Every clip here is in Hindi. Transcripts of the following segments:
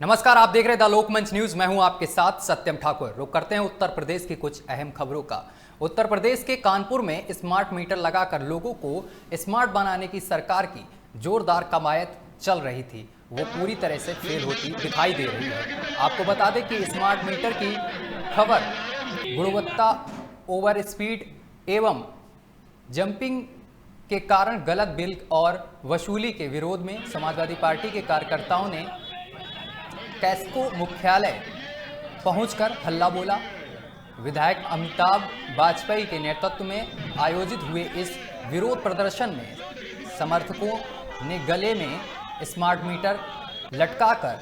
नमस्कार, आप देख रहे हैं द लोकमंच न्यूज। मैं हूं आपके साथ सत्यम ठाकुर। रुक करते हैं उत्तर प्रदेश की कुछ अहम खबरों का। उत्तर प्रदेश के कानपुर में स्मार्ट मीटर लगाकर लोगों को स्मार्ट बनाने की सरकार की जोरदार कवायद चल रही थी, वो पूरी तरह से फेल होती दिखाई दे रही है। आपको बता दें कि स्मार्ट मीटर की खबर गुणवत्ता, ओवर स्पीड एवं जंपिंग के कारण गलत बिल और वसूली के विरोध में समाजवादी पार्टी के कार्यकर्ताओं ने कैस्को मुख्यालय पहुंचकर हल्ला बोला। विधायक अमिताभ वाजपेयी के नेतृत्व में आयोजित हुए इस विरोध प्रदर्शन में समर्थकों ने गले में स्मार्ट मीटर लटकाकर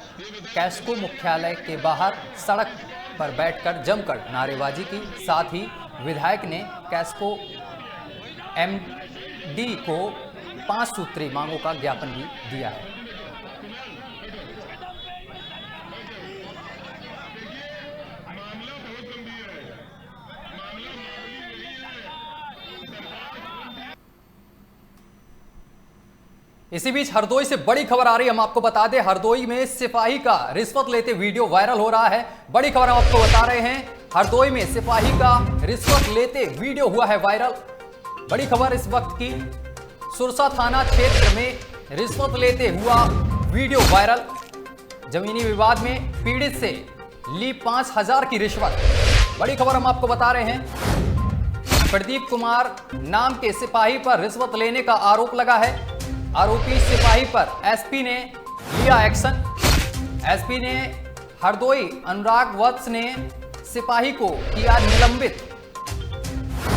कैस्को मुख्यालय के बाहर सड़क पर बैठकर जमकर नारेबाजी की। साथ ही विधायक ने कैस्को एमडी को 5 सूत्री मांगों का ज्ञापन भी दिया है। इसी बीच हरदोई से बड़ी खबर आ रही है। हम आपको बता दें, हरदोई में सिपाही का रिश्वत लेते वीडियो वायरल हो रहा है। बड़ी खबर हम आपको बता रहे हैं, हरदोई में सिपाही का रिश्वत लेते वीडियो हुआ है वायरल। बड़ी खबर इस वक्त की, सुरसा थाना क्षेत्र में रिश्वत लेते हुआ वीडियो वायरल। जमीनी विवाद में पीड़ित से ली 5000 की रिश्वत। बड़ी खबर हम आपको बता रहे हैं, प्रदीप कुमार नाम के सिपाही पर रिश्वत लेने का आरोप लगा है। आरोपी सिपाही पर एसपी ने लिया एक्शन। एसपी ने हरदोई अनुराग वत्स ने सिपाही को किया निलंबित।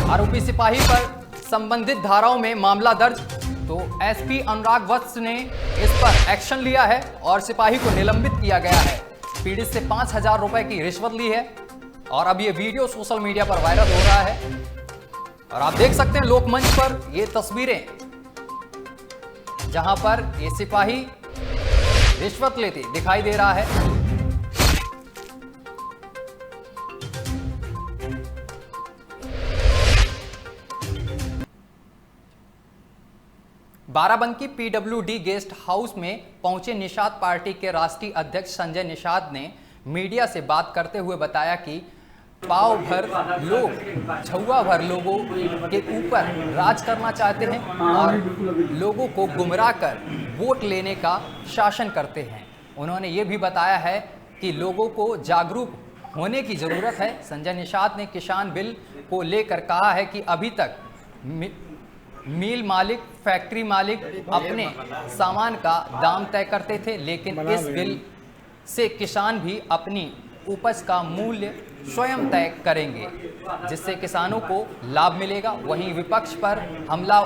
आरोपी सिपाही पर संबंधित धाराओं में मामला दर्ज, तो एसपी अनुराग वत्स ने इस पर एक्शन लिया है और सिपाही को निलंबित किया गया है। पीड़ित से 5000 रुपए की रिश्वत ली है और अब ये वीडियो सोशल मीडिया पर वायरल हो रहा है। और आप देख सकते हैं लोकमंच पर ये तस्वीरें, जहां पर ये सिपाही रिश्वत लेते दिखाई दे रहा है। बाराबंकी पीडब्ल्यूडी गेस्ट हाउस में पहुंचे निषाद पार्टी के राष्ट्रीय अध्यक्ष संजय निषाद ने मीडिया से बात करते हुए बताया कि पाव भर लोग छुआ भर लोगों के ऊपर राज करना चाहते हैं और लोगों को गुमराह कर वोट लेने का शासन करते हैं। उन्होंने ये भी बताया है कि लोगों को जागरूक होने की ज़रूरत है। संजय निषाद ने किसान बिल को लेकर कहा है कि अभी तक मिल मालिक, फैक्ट्री मालिक अपने सामान का दाम तय करते थे, लेकिन इस बिल से किसान भी अपनी उपज का मूल्य स्वयं तय करेंगे, जिससे किसानों को लाभ मिलेगा। वहीं विपक्ष पर हमला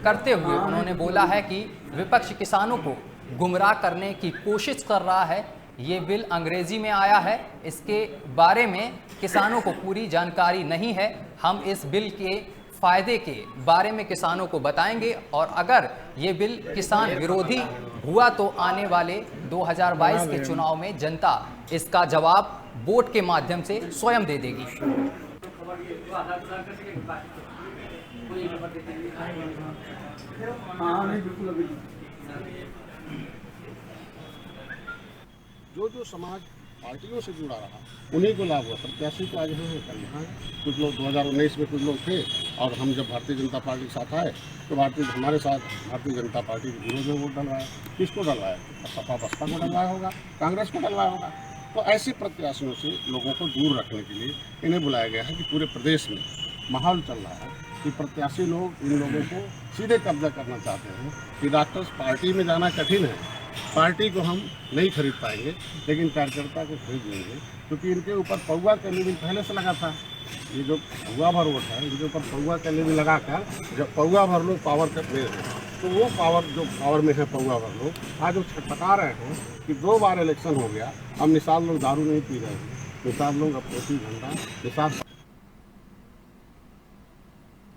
करते हुए उन्होंने बोला है कि विपक्ष किसानों को गुमराह करने की कोशिश कर रहा है। ये बिल अंग्रेजी में आया है, इसके बारे में किसानों को पूरी जानकारी नहीं है। हम इस बिल के फायदे के बारे में किसानों को बताएंगे और अगर ये बिल किसान विरोधी हुआ तो आने वाले 2022 के चुनाव में जनता इसका जवाब वोट के माध्यम से स्वयं दे देगी। जो समाज पार्टियों से जुड़ा रहा उन्हीं को लाभ हुआ। प्रत्याशी को आज है कल यहाँ कुछ लोग 2019 में कुछ लोग थे और हम जब भारतीय जनता पार्टी के साथ आए तो हमारे साथ भारतीय जनता पार्टी के विरोध में वोट डलवाया। किसको डलवाया? सपा बसपा को डलवाया होगा, कांग्रेस को डलवाया होगा। तो ऐसे प्रत्याशियों से लोगों को दूर रखने के लिए इन्हें बुलाया गया है कि पूरे प्रदेश में माहौल चल रहा है कि प्रत्याशी लोग इन लोगों को सीधे कब्जा करना चाहते हैं कि डॉक्टर्स पार्टी में जाना कठिन है, पार्टी को हम नहीं खरीद पाएंगे लेकिन कार्यकर्ता को खरीद लेंगे, क्योंकि इनके ऊपर पौवा का लेवल पहले से लगा था। ये जो पौवा भर वोट है, इनके ऊपर पौवा का लेवल लगा कर जब पौवा भर लोग पावर कर ले रहे हैं तो वो पावर में है पौवा भर लोग आज वो छटपटा रहे हैं कि 2 बार इलेक्शन हो गया, अब निषाद लोग दारू नहीं पी रहे हैं, निषाद लोग अब 24 घंटा निषाद।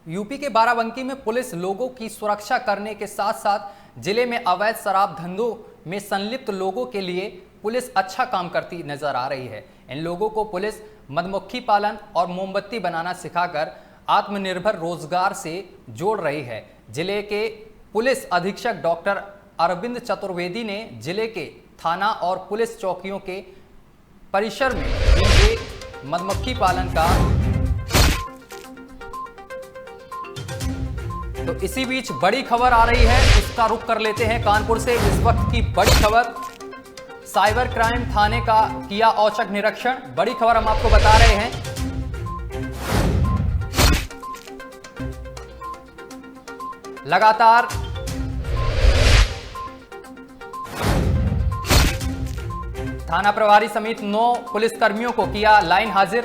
यूपी के बाराबंकी में पुलिस लोगों की सुरक्षा करने के साथ साथ जिले में अवैध शराब धंधों में संलिप्त लोगों के लिए पुलिस अच्छा काम करती नजर आ रही है। इन लोगों को पुलिस मधुमक्खी पालन और मोमबत्ती बनाना सिखाकर आत्मनिर्भर रोजगार से जोड़ रही है। जिले के पुलिस अधीक्षक डॉक्टर अरविंद चतुर्वेदी ने जिले के थाना और पुलिस चौकियों के परिसर में ये मधुमक्खी पालन का। तो इसी बीच बड़ी खबर आ रही है, उसका रुख कर लेते हैं कानपुर से। इस वक्त की बड़ी खबर, साइबर क्राइम थाने का किया औचक निरीक्षण। बड़ी खबर हम आपको बता रहे हैं। लगातार थाना प्रभारी समेत 9 पुलिसकर्मियों को किया लाइन हाजिर।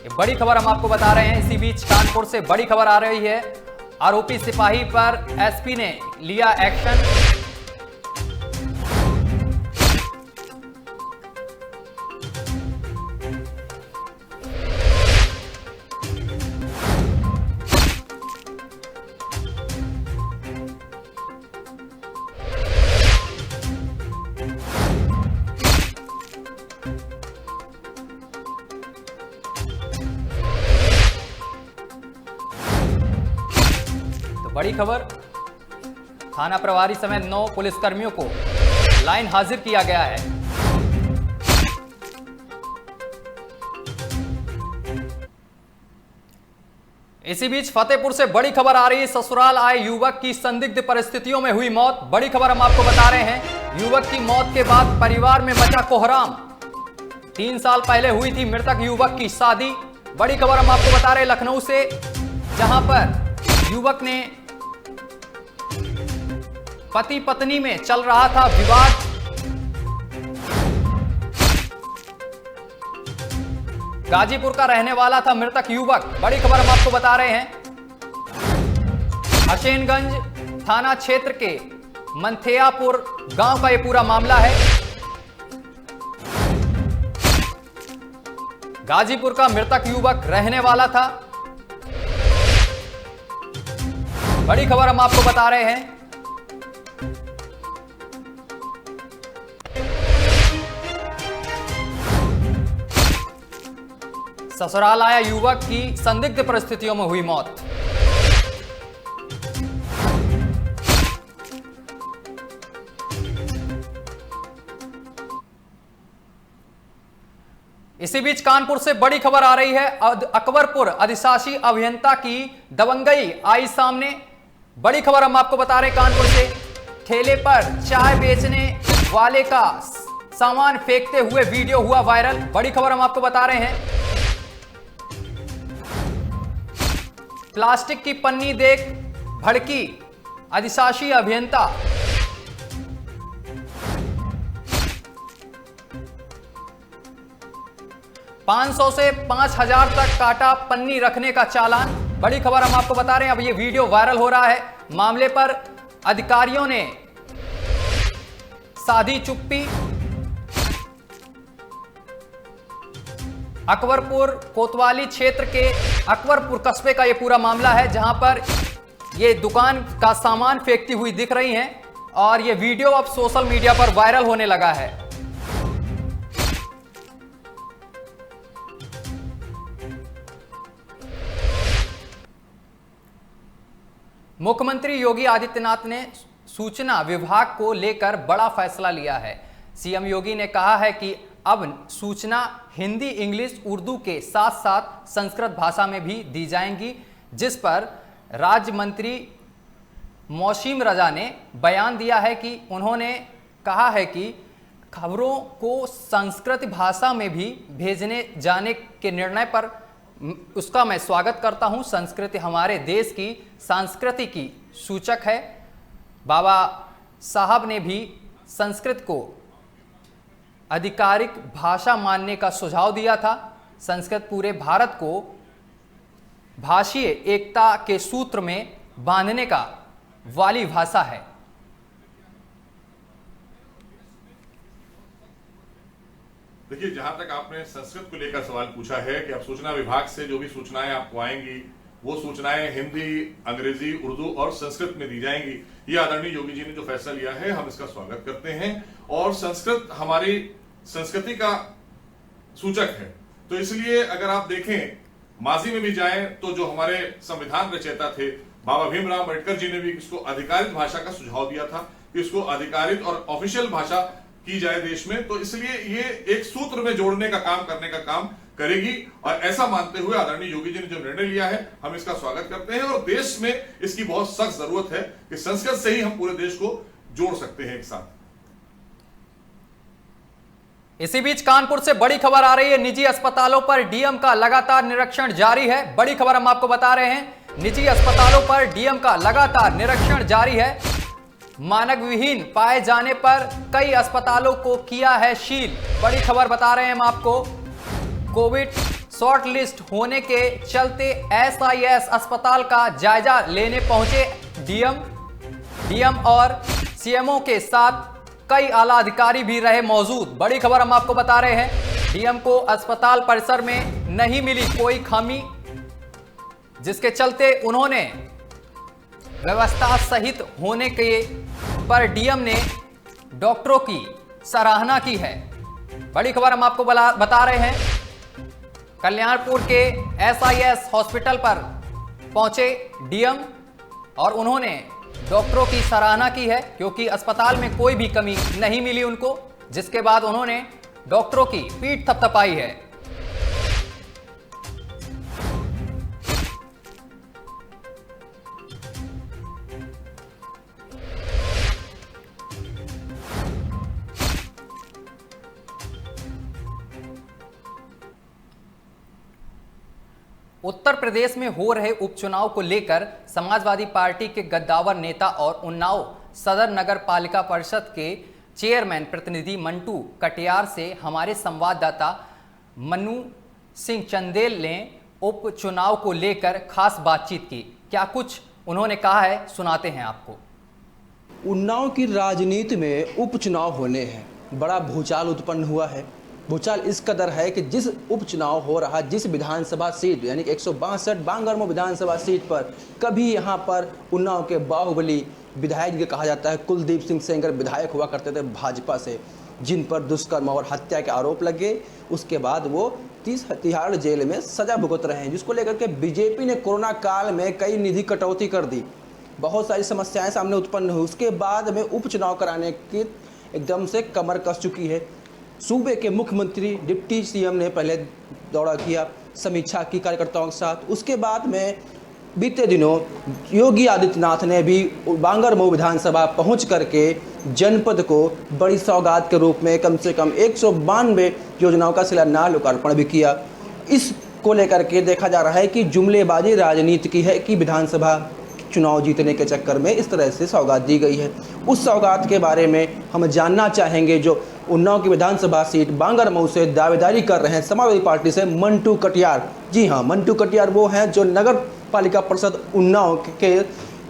ये बड़ी खबर हम आपको बता रहे हैं। इसी बीच कानपुर से बड़ी खबर आ रही है, आरोपी सिपाही पर एसपी ने लिया एक्शन। बड़ी खबर, थाना प्रभारी समेत 9 पुलिसकर्मियों को लाइन हाजिर किया गया है। इसी बीच फतेहपुर से बड़ी खबर आ रही है, ससुराल आए युवक की संदिग्ध परिस्थितियों में हुई मौत। बड़ी खबर हम आपको बता रहे हैं। युवक की मौत के बाद परिवार में मचा कोहराम। 3 साल पहले हुई थी मृतक युवक की शादी। बड़ी खबर हम आपको बता रहे हैं लखनऊ से, जहां पर युवक ने पति पत्नी में चल रहा था विवाद। गाजीपुर का रहने वाला था मृतक युवक। बड़ी खबर हम आपको बता रहे हैं, हसैनगंज थाना क्षेत्र के मंथेयापुर गांव का यह पूरा मामला है। गाजीपुर का मृतक युवक रहने वाला था। बड़ी खबर हम आपको बता रहे हैं। ससुराल आया युवक की संदिग्ध परिस्थितियों में हुई मौत। इसी बीच कानपुर से बड़ी खबर आ रही है, अकबरपुर अधिशासी अभियंता की दबंगई आई सामने। बड़ी खबर हम आपको बता रहे हैं कानपुर से, ठेले पर चाय बेचने वाले का सामान फेंकते हुए वीडियो हुआ वायरल। बड़ी खबर हम आपको बता रहे हैं, प्लास्टिक की पन्नी देख भड़की अधिशासी अभियंता। $500 से 5,000 तक काटा पन्नी रखने का चालान। बड़ी खबर हम आपको बता रहे हैं, अब ये वीडियो वायरल हो रहा है। मामले पर अधिकारियों ने साधी चुप्पी। अकबरपुर कोतवाली क्षेत्र के अकबरपुर कस्बे का यह पूरा मामला है, जहां पर यह दुकान का सामान फेंकती हुई दिख रही हैं और यह वीडियो अब सोशल मीडिया पर वायरल होने लगा है। मुख्यमंत्री योगी आदित्यनाथ ने सूचना विभाग को लेकर बड़ा फैसला लिया है। सीएम योगी ने कहा है कि अब सूचना हिंदी, इंग्लिश, उर्दू के साथ साथ संस्कृत भाषा में भी दी जाएंगी, जिस पर राज्य मंत्री मौसीम रजा ने बयान दिया है कि उन्होंने कहा है कि खबरों को संस्कृत भाषा में भी भेजने जाने के निर्णय पर उसका मैं स्वागत करता हूं। संस्कृति हमारे देश की संस्कृति की सूचक है। बाबा साहब ने भी संस्कृत को आधिकारिक भाषा मानने का सुझाव दिया था। संस्कृत पूरे भारत को भाषीय एकता के सूत्र में बांधने का वाली भाषा है। देखिए, जहां तक आपने संस्कृत को लेकर सवाल पूछा है कि अब सूचना विभाग से जो भी सूचनाएं आपको आएंगी वो सूचनाएं हिंदी, अंग्रेजी, उर्दू और संस्कृत में दी जाएंगी। ये आदरणीय योगी जी ने जो फैसला लिया है, हम इसका स्वागत करते हैं। और संस्कृत हमारी संस्कृति का सूचक है, तो इसलिए अगर आप देखें माजी में भी जाएं तो जो हमारे संविधान रचयिता थे बाबा भीमराव अम्बेडकर जी ने भी इसको आधिकारिक भाषा का सुझाव दिया था। कि इसको आधिकारिक और ऑफिशियल भाषा की जाए देश में। तो इसलिए ये एक सूत्र में जोड़ने का काम करने का काम करेगी, और ऐसा मानते हुए आदरणीय योगी जी ने जो निर्णय लिया है हम इसका स्वागत करते हैं। और देश में इसकी बहुत सख्त जरूरत है कि संसद से ही हम पूरे देश को जोड़ सकते हैं एक साथ। इसी बीच कानपुर से बड़ी खबर आ रही है। निजी अस्पतालों पर डीएम का लगातार निरीक्षण जारी है। बड़ी खबर हम आपको बता रहे हैं, निजी अस्पतालों पर डीएम का लगातार निरीक्षण जारी है। मानक विहीन पाए जाने पर कई अस्पतालों को किया है सील। बड़ी खबर बता रहे हैं हम आपको। कोविड शॉर्ट लिस्ट होने के चलते एसआईएस अस्पताल का जायजा लेने पहुंचे डीएम और सीएमओ के साथ कई आला अधिकारी भी रहे मौजूद। बड़ी खबर हम आपको बता रहे हैं, डीएम को अस्पताल परिसर में नहीं मिली कोई खामी, जिसके चलते उन्होंने व्यवस्था सहित होने के पर डीएम ने डॉक्टरों की सराहना की है। बड़ी खबर हम आपको बता रहे हैं, कल्याणपुर के एसआईएस हॉस्पिटल पर पहुंचे डीएम और उन्होंने डॉक्टरों की सराहना की है, क्योंकि अस्पताल में कोई भी कमी नहीं मिली उनको, जिसके बाद उन्होंने डॉक्टरों की पीठ थपथपाई है। उत्तर प्रदेश में हो रहे उपचुनाव को लेकर समाजवादी पार्टी के गद्दावर नेता और उन्नाव सदर नगर पालिका परिषद के चेयरमैन प्रतिनिधि मंटू कटियार से हमारे संवाददाता मनु सिंह चंदेल ने उपचुनाव को लेकर खास बातचीत की। क्या कुछ उन्होंने कहा है, सुनाते हैं आपको। उन्नाव की राजनीति में उपचुनाव होने हैं, बड़ा भूचाल उत्पन्न हुआ है। भूचाल इस कदर है कि जिस उपचुनाव हो रहा, जिस विधानसभा सीट यानी कि 162 बांगरमो विधानसभा सीट पर कभी यहाँ पर उन्नाव के बाहुबली विधायक जो कहा जाता है कुलदीप सिंह सेंगर विधायक हुआ करते थे भाजपा से, जिन पर दुष्कर्म और हत्या के आरोप लगे, उसके बाद वो 30 तिहाड़ जेल में सजा भुगत रहे हैं, जिसको लेकर के बीजेपी ने कोरोना काल में कई निधि कटौती कर दी, बहुत सारी समस्याएं सामने उत्पन्न हुई। उसके बाद में उपचुनाव कराने की एकदम से कमर कस चुकी है। सूबे के मुख्यमंत्री डिप्टी सीएम ने पहले दौरा किया, समीक्षा की कार्यकर्ताओं के साथ। उसके बाद में बीते दिनों योगी आदित्यनाथ ने भी बांगरमऊ विधानसभा पहुंच करके जनपद को बड़ी सौगात के रूप में कम से कम 192 योजनाओं का शिलान्यास लोकार्पण भी किया। इसको लेकर के देखा जा रहा है कि जुमलेबाजी राजनीति की है कि विधानसभा चुनाव जीतने के चक्कर में इस तरह से सौगात दी गई है। उस सौगात के बारे में हम जानना चाहेंगे जो उन्नाव की विधानसभा सीट बांगरमऊ से दावेदारी कर रहे हैं समाजवादी पार्टी से मंटू कटियार। जी हाँ, मंटू कटियार वो हैं जो नगर पालिका परिषद उन्नाव के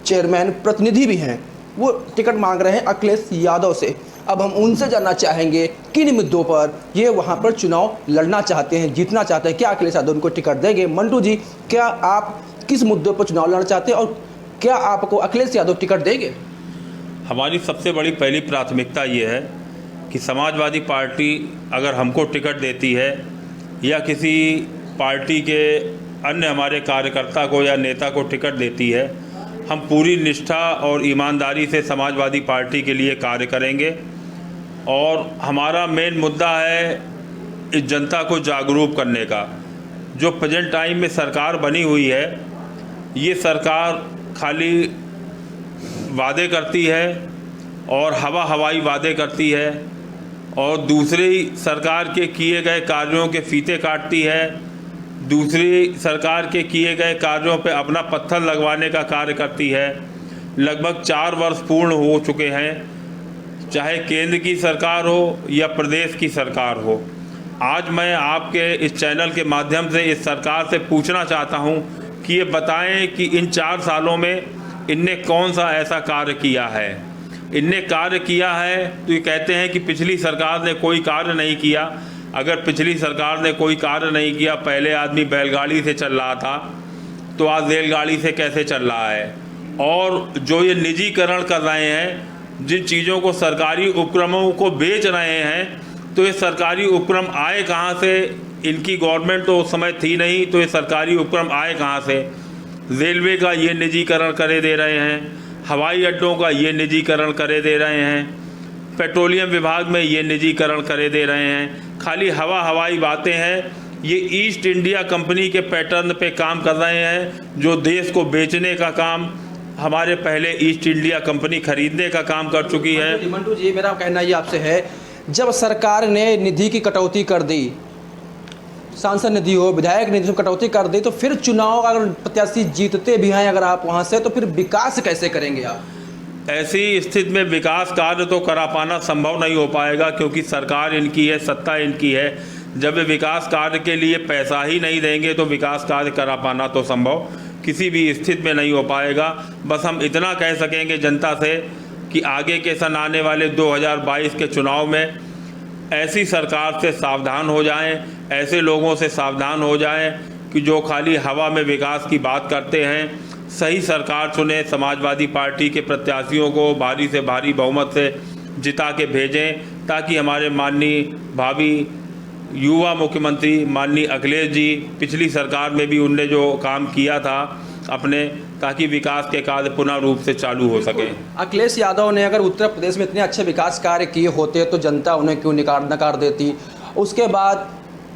चेयरमैन प्रतिनिधि भी हैं। वो टिकट मांग रहे हैं अखिलेश यादव से। अब हम उनसे जानना चाहेंगे किन मुद्दों पर ये वहाँ पर चुनाव लड़ना चाहते हैं, जीतना चाहते हैं। क्या अखिलेश यादव उनको टिकट देंगे? मंटू जी, क्या आप किस मुद्दों पर चुनाव लड़ना चाहते हैं और क्या आपको अखिलेश यादव टिकट देंगे? हमारी सबसे बड़ी पहली प्राथमिकता ये है कि समाजवादी पार्टी अगर हमको टिकट देती है या किसी पार्टी के अन्य हमारे कार्यकर्ता को या नेता को टिकट देती है, हम पूरी निष्ठा और ईमानदारी से समाजवादी पार्टी के लिए कार्य करेंगे। और हमारा मेन मुद्दा है इस जनता को जागरूक करने का। जो प्रेजेंट टाइम में सरकार बनी हुई है, ये सरकार खाली वादे करती है और हवाई वादे करती है और दूसरी सरकार के किए गए कार्यों के फीते काटती है, दूसरी सरकार के किए गए कार्यों पे अपना पत्थर लगवाने का कार्य करती है। लगभग 4 वर्ष पूर्ण हो चुके हैं, चाहे केंद्र की सरकार हो या प्रदेश की सरकार हो। आज मैं आपके इस चैनल के माध्यम से इस सरकार से पूछना चाहता हूं कि ये बताएं कि इन 4 सालों में इनने कौन सा ऐसा कार्य किया है। इनने कार्य किया है तो ये कहते हैं कि पिछली सरकार ने कोई कार्य नहीं किया। अगर पिछली सरकार ने कोई कार्य नहीं किया, पहले आदमी बैलगाड़ी से चल रहा था, तो आज रेलगाड़ी से कैसे चल रहा है? और जो ये निजीकरण कर रहे हैं, जिन चीज़ों को सरकारी उपक्रमों को बेच रहे हैं, तो ये सरकारी उपक्रम आए कहाँ से? इनकी गवर्नमेंट तो उस समय थी नहीं, तो ये सरकारी उपक्रम आए कहाँ से? रेलवे का ये निजीकरण करे दे रहे हैं, हवाई अड्डों का ये निजीकरण करे दे रहे हैं, पेट्रोलियम विभाग में ये निजीकरण करे दे रहे हैं। खाली हवाई बातें हैं। ये ईस्ट इंडिया कंपनी के पैटर्न पे काम कर रहे हैं, जो देश को बेचने का काम हमारे पहले ईस्ट इंडिया कंपनी खरीदने का काम कर चुकी है। मंटू जी, मेरा कहना ये आपसे है, जब सरकार ने निधि की कटौती कर दी, सांसद निधि हो, विधायक निधि में कटौती कर दी, तो फिर चुनाव अगर प्रत्याशी जीतते भी हैं अगर आप वहाँ से, तो फिर विकास कैसे करेंगे आप? ऐसी स्थिति में विकास कार्य तो करा पाना संभव नहीं हो पाएगा, क्योंकि सरकार इनकी है, सत्ता इनकी है। जब वे विकास कार्य के लिए पैसा ही नहीं देंगे तो विकास कार्य करा पाना तो संभव किसी भी स्थिति में नहीं हो पाएगा। बस हम इतना कह सकेंगे जनता से कि आगे के सन आने वाले 2022 के चुनाव में ऐसी सरकार से सावधान हो जाएं, ऐसे लोगों से सावधान हो जाएं कि जो खाली हवा में विकास की बात करते हैं। सही सरकार चुने, समाजवादी पार्टी के प्रत्याशियों को भारी से भारी बहुमत से जिता के भेजें, ताकि हमारे माननीय भावी युवा मुख्यमंत्री माननीय अखिलेश जी, पिछली सरकार में भी उनने जो काम किया था अपने, ताकि विकास के कार्य पुनः रूप से चालू हो सके। अखिलेश यादव ने अगर उत्तर प्रदेश में इतने अच्छे विकास कार्य किए होते तो जनता उन्हें क्यों नकार देती? उसके बाद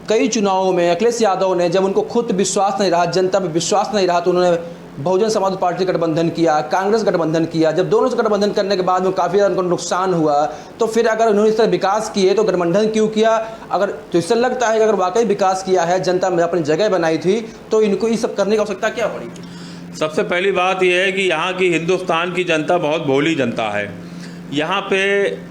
कई चुनावों में अखिलेश यादव ने, जब उनको खुद विश्वास नहीं रहा, जनता में विश्वास नहीं रहा, तो उन्होंने बहुजन समाज पार्टी गठबंधन किया, कांग्रेस गठबंधन किया। जब दोनों से गठबंधन करने के बाद में काफ़ी ज़्यादा उनको नुकसान हुआ, तो फिर अगर उन्होंने इस तरह विकास किए तो गठबंधन क्यों किया? अगर तो इससे लगता है कि अगर वाकई विकास किया है, जनता में अपनी जगह बनाई थी, तो इनको ये सब करने की आवश्यकता क्या पड़ी? सबसे पहली बात यह है कि यहाँ की हिंदुस्तान की जनता बहुत भोली जनता है। यहाँ पे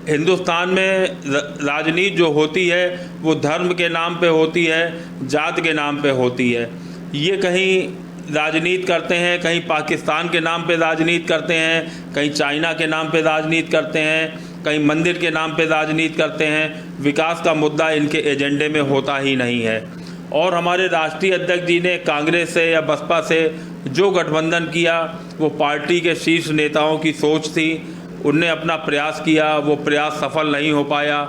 हिंदुस्तान में राजनीति जो होती है वो धर्म के नाम पे होती है, जात के नाम पे होती है। ये कहीं राजनीति करते हैं, कहीं पाकिस्तान के नाम पे राजनीति करते हैं, कहीं चाइना के नाम पे राजनीति करते हैं, कहीं मंदिर के नाम पे राजनीति करते हैं। विकास का मुद्दा इनके एजेंडे में होता ही नहीं है। और हमारे राष्ट्रीय अध्यक्ष जी ने कांग्रेस से या बसपा से जो गठबंधन किया वो पार्टी के शीर्ष नेताओं की सोच थी। उनने अपना प्रयास किया, वो प्रयास सफल नहीं हो पाया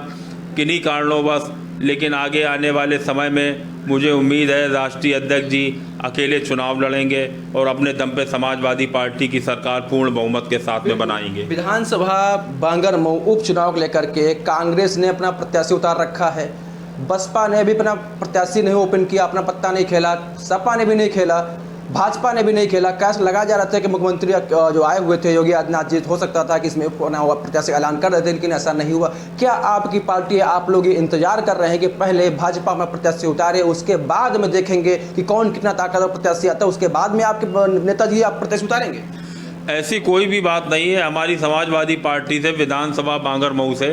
किन्हीं कारणोंवश। लेकिन आगे आने वाले समय में मुझे उम्मीद है राष्ट्रीय अध्यक्ष जी अकेले चुनाव लड़ेंगे और अपने दम पे समाजवादी पार्टी की सरकार पूर्ण बहुमत के साथ में बनाएंगे। विधानसभा बांगरमऊ उपचुनाव को लेकर के कांग्रेस ने अपना प्रत्याशी उतार रखा है, बसपा ने भी अपना प्रत्याशी नहीं ओपन किया, अपना पत्ता नहीं खेला, सपा ने भी नहीं खेला, भाजपा ने भी नहीं खेला। कैस लगा जा रहा था कि मुख्यमंत्री जो आए हुए थे योगी आदित्यनाथ जी, हो सकता था कि इसमें प्रत्याशी ऐलान कर रहे थे, लेकिन ऐसा नहीं हुआ। क्या आपकी पार्टी, आप लोग ये इंतजार कर रहे हैं कि पहले भाजपा में प्रत्याशी उतारे, उसके बाद में देखेंगे कि कौन कितना ताकतवर प्रत्याशी आता है, उसके बाद में आपके नेताजी आप प्रत्याशी उतारेंगे? ऐसी कोई भी बात नहीं है। हमारी समाजवादी पार्टी से विधानसभा बांगरमऊ से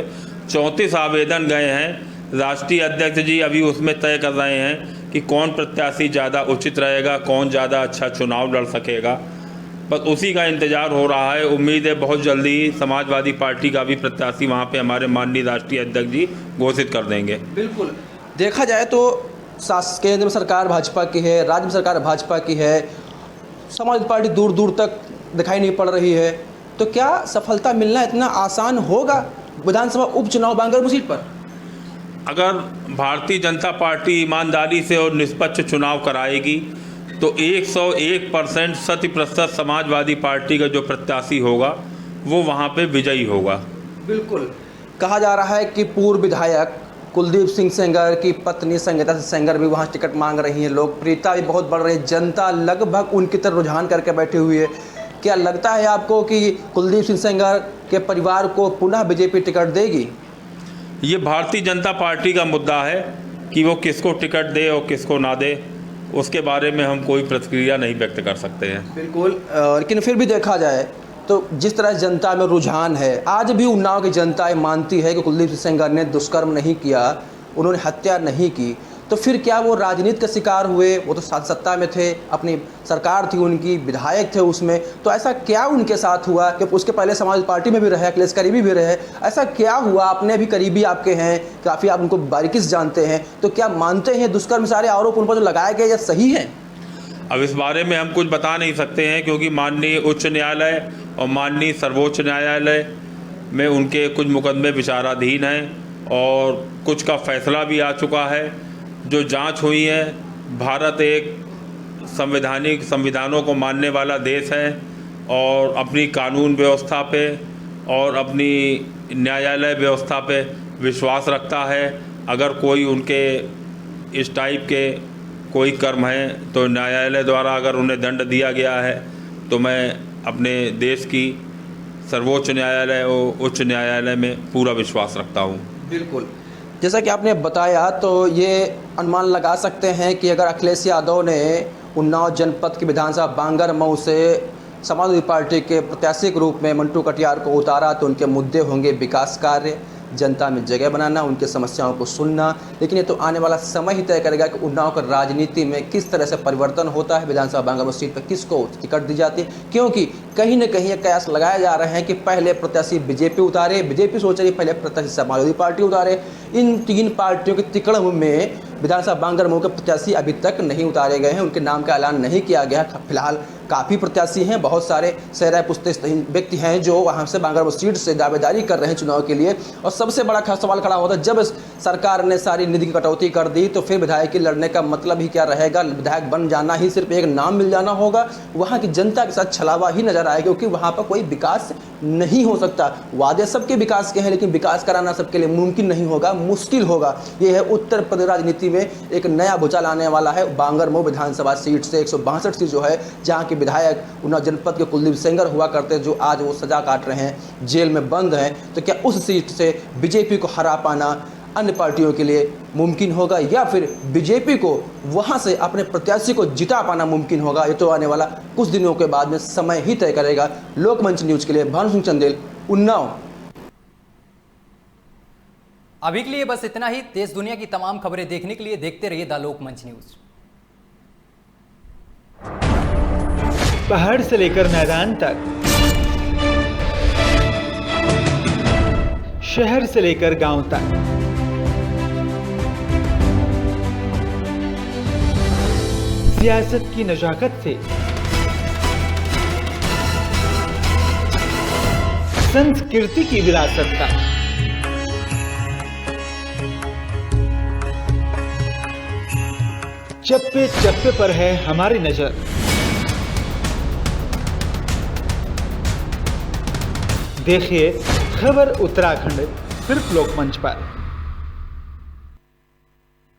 34 आवेदन गए हैं। राष्ट्रीय अध्यक्ष जी अभी उसमें तय कर रहे हैं कि कौन प्रत्याशी ज़्यादा उचित रहेगा, कौन ज़्यादा अच्छा चुनाव लड़ सकेगा। बस उसी का इंतज़ार हो रहा है। उम्मीद है बहुत जल्दी समाजवादी पार्टी का भी प्रत्याशी वहाँ पे हमारे माननीय राष्ट्रीय अध्यक्ष जी घोषित कर देंगे। बिल्कुल, देखा जाए तो केंद्र में सरकार भाजपा की है, राज्य में सरकार भाजपा की है, समाजवादी पार्टी दूर दूर तक दिखाई नहीं पड़ रही है। तो क्या सफलता मिलना इतना आसान होगा विधानसभा उपचुनाव बांगरमऊ सीट पर? अगर भारतीय जनता पार्टी ईमानदारी से और निष्पक्ष चुनाव कराएगी तो 101% 100% समाजवादी पार्टी का जो प्रत्याशी होगा वो वहाँ पे विजयी होगा। बिल्कुल, कहा जा रहा है कि पूर्व विधायक कुलदीप सिंह सेंगर की पत्नी संगीता सेंगर भी वहाँ टिकट मांग रही हैं। लोकप्रियता भी बहुत बढ़ रही है, जनता लगभग उनकी तरफ रुझान करके बैठी हुई है। क्या लगता है आपको कि कुलदीप सिंह सेंगर के परिवार को पुनः बीजेपी टिकट देगी? ये भारतीय जनता पार्टी का मुद्दा है कि वो किसको टिकट दे और किसको ना दे, उसके बारे में हम कोई प्रतिक्रिया नहीं व्यक्त कर सकते हैं। बिल्कुल, लेकिन फिर भी देखा जाए तो जिस तरह जनता में रुझान है, आज भी उन्नाव की जनता मानती है कि कुलदीप सिंह सेंगर ने दुष्कर्म नहीं किया, उन्होंने हत्या नहीं की, तो फिर क्या वो राजनीति का शिकार हुए? वो तो सत्ता में थे, अपनी सरकार थी उनकी, विधायक थे उसमें, तो ऐसा क्या उनके साथ हुआ कि उसके पहले समाज पार्टी में भी रहे, अखिलेश करीबी भी रहे, ऐसा क्या हुआ? आपने भी करीबी आपके हैं, काफ़ी आप उनको बारीकी से जानते हैं, तो क्या मानते हैं दुष्कर्म सारे आरोप उन पर जो लगाए गए या सही हैं? अब इस बारे में हम कुछ बता नहीं सकते हैं, क्योंकि माननीय उच्च न्यायालय और माननीय सर्वोच्च न्यायालय में उनके कुछ मुकदमे विचाराधीन हैं और कुछ का फैसला भी आ चुका है। जो जांच हुई है, भारत एक संवैधानिक संविधानों को मानने वाला देश है और अपनी कानून व्यवस्था पे और अपनी न्यायालय व्यवस्था पे विश्वास रखता है। अगर कोई उनके इस टाइप के कोई कर्म हैं तो न्यायालय द्वारा अगर उन्हें दंड दिया गया है तो मैं अपने देश की सर्वोच्च न्यायालय और उच्च न्यायालय में पूरा विश्वास रखता हूँ। बिल्कुल, जैसा कि आपने बताया तो ये अनुमान लगा सकते हैं कि अगर अखिलेश यादव ने उन्नाव जनपद की विधानसभा बांगरमऊ से समाजवादी पार्टी के प्रत्याशी के रूप में मंटू कटियार को उतारा तो उनके मुद्दे होंगे विकास कार्य, जनता में जगह बनाना, उनकी समस्याओं को सुनना। लेकिन ये तो आने वाला समय ही तय करेगा कि उन्नाव की राजनीति में किस तरह से परिवर्तन होता है, विधानसभा बांगरमऊ सीट पर किसको टिकट दी जाती है। क्योंकि कहीं न कहीं ये कयास लगाए जा रहे हैं कि पहले प्रत्याशी बीजेपी उतारे, बीजेपी सोच रही पहले प्रत्याशी समाजवादी पार्टी उतारे। इन तीन पार्टियों के तिकड़म में विधानसभा बांगरमऊ के प्रत्याशी अभी तक नहीं उतारे गए हैं, उनके नाम का ऐलान नहीं किया गया। फिलहाल काफ़ी प्रत्याशी हैं, बहुत सारे सहरा पुस्ते व्यक्ति हैं जो वहाँ से बांगरमऊ सीट से दावेदारी कर रहे हैं चुनाव के लिए। और सबसे बड़ा सवाल खड़ा होता है, जब सरकार ने सारी निधि की कटौती कर दी तो फिर विधायक की लड़ने का मतलब ही क्या रहेगा? विधायक बन जाना ही सिर्फ एक नाम मिल जाना होगा, वहाँ की जनता के साथ छलावा ही नजर आएगा, क्योंकि वहाँ पर कोई विकास नहीं हो सकता। वादे सबके विकास के हैं लेकिन विकास कराना सबके लिए मुमकिन नहीं होगा, मुश्किल होगा। ये है उत्तर प्रदेश राजनीति में एक नया भूचाल आने वाला है। बांगरमऊ विधानसभा सीट से 162 सीट जो है, जहाँ के विधायक उन्नाव जनपद के कुलदीप सेंगर हुआ करते, जो आज वो सजा काट रहे हैं, जेल में बंद हैं, तो क्या उस सीट से बीजेपी को हरा पाना अन्य पार्टियों के लिए मुमकिन होगा या फिर बीजेपी को वहां से अपने प्रत्याशी को जिता पाना मुमकिन होगा? ये तो आने वाला कुछ दिनों के बाद में समय ही तय करेगा। लोकमंच न्यूज के लिए भानु सिंह चंदेल, उन्नाव। अभी के लिए बस इतना ही। देश दुनिया की तमाम खबरें देखने के लिए देखते रहिए द लोकमंच न्यूज। पहाड़ से लेकर मैदान तक, शहर से लेकर गांव तक, सियासत की नजाकत से संस्कृति की विरासत तक, चप्पे चप्पे पर है हमारी नजर। देखिए खबर उत्तराखंड सिर्फ लोकमंच पर।